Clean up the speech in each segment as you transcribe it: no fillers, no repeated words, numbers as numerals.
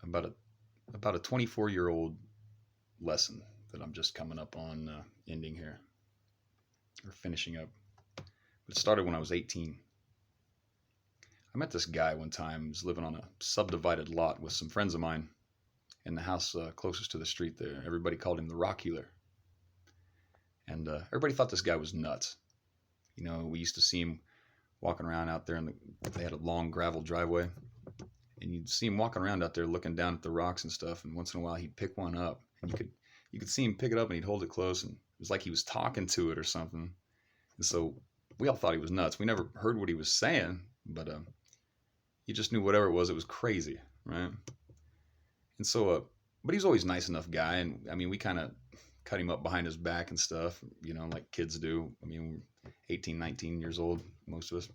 about a 24-year-old lesson that I'm just coming up on ending here or finishing up. It started when I was 18. I met this guy one time who was living on a subdivided lot with some friends of mine in the house closest to the street there. Everybody called him the rock healer. And everybody thought this guy was nuts. You know, we used to see him walking around out there, and they had a long gravel driveway. And you'd see him walking around out there looking down at the rocks and stuff. And once in a while, he'd pick one up. And you could see him pick it up, and he'd hold it close. And it was like he was talking to it or something. And so we all thought he was nuts. We never heard what he was saying, but you just knew whatever it was crazy, right? And so, but he was always a nice enough guy. And I mean, we kind of cut him up behind his back and stuff, you know, like kids do. I mean, we're 18, 19 years old, most of us.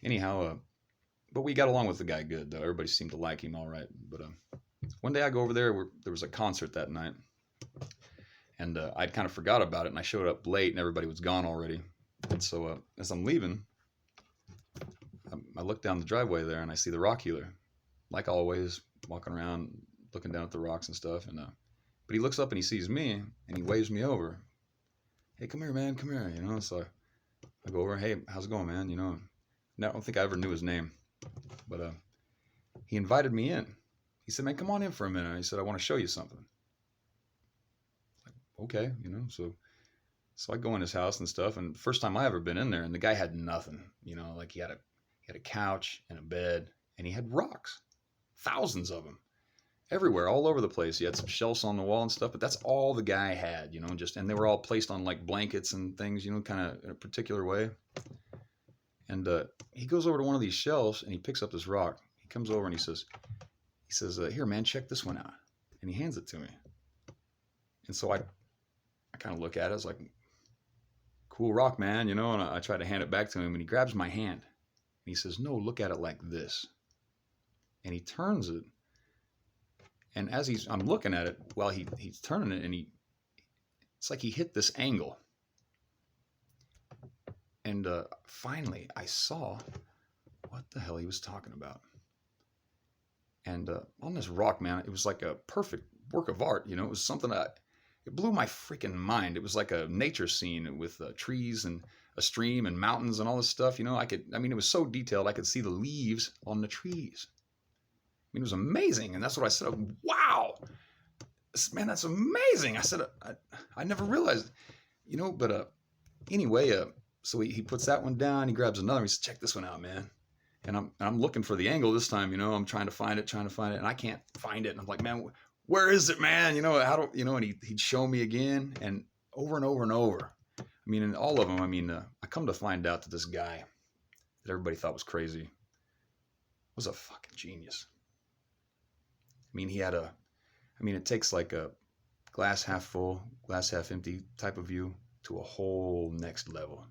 Anyhow, but we got along with the guy good, though. Everybody seemed to like him all right. But one day I go over there, there was a concert that night. And I'd kind of forgot about it, and I showed up late, and everybody was gone already. And so as I'm leaving, I look down the driveway there, and I see the rock healer, like always, walking around, looking down at the rocks and stuff. And but he looks up and he sees me, and he waves me over. Hey, come here, man, come here. You know, so I go over. Hey, how's it going, man? You know, I don't think I ever knew his name, but he invited me in. He said, man, come on in for a minute. He said, I want to show you something. Okay, you know, so I go in his house and stuff, and first time I ever been in there, and the guy had nothing, you know, like he had a couch and a bed, and he had rocks, thousands of them, everywhere, all over the place. He had some shelves on the wall and stuff, but that's all the guy had, you know, and they were all placed on like blankets and things, you know, kind of in a particular way. And he goes over to one of these shelves, and he picks up this rock. He comes over and he says, here, man, check this one out, and he hands it to me. And so I kind of look at it. I was like, cool rock, man, you know, and I try to hand it back to him, and he grabs my hand. And he says, no, look at it like this. And he turns it. And as I'm looking at it, while he's turning it, and it's like he hit this angle. And finally, I saw what the hell he was talking about. And on this rock, man, it was like a perfect work of art. You know, it was something it blew my freaking mind. It was like a nature scene with trees and a stream and mountains and all this stuff. You know, it was so detailed. I could see the leaves on the trees. I mean, it was amazing. And that's what I said. Wow, man, that's amazing. I said, I never realized, you know, but anyway, so he puts that one down. He grabs another. He says, check this one out, man. And I'm looking for the angle this time, you know, I'm trying to find it, and I can't find it. And I'm like, man, where is it, man? You know, and he'd show me again, and over and over and over. I mean, in all of them, I mean, I come to find out that this guy that everybody thought was crazy was a fucking genius. I mean, it takes like a glass half full, glass half empty type of view to a whole next level.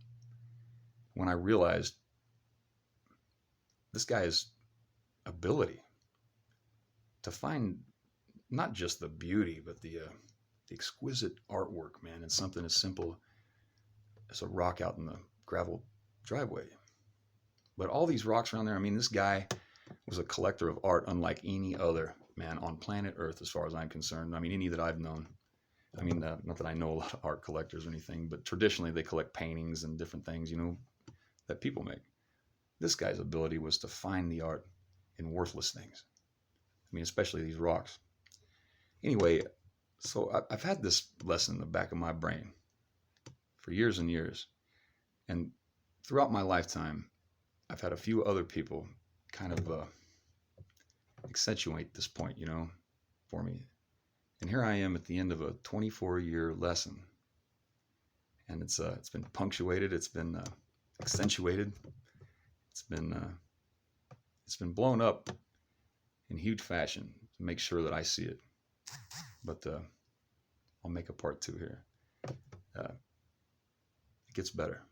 When I realized this guy's ability to find not just the beauty, but the exquisite artwork, man, in something as simple as a rock out in the gravel driveway. But all these rocks around there, I mean, this guy was a collector of art unlike any other man on planet Earth, as far as I'm concerned. I mean, any that I've known. I mean, not that I know a lot of art collectors or anything, but traditionally they collect paintings and different things, you know, that people make. This guy's ability was to find the art in worthless things. I mean, especially these rocks. Anyway, so I've had this lesson in the back of my brain for years and years. And throughout my lifetime, I've had a few other people kind of accentuate this point, you know, for me. And here I am at the end of a 24-year lesson. And it's been punctuated, it's been accentuated, it's been blown up in huge fashion to make sure that I see it. But I'll make a part 2 here. It gets better.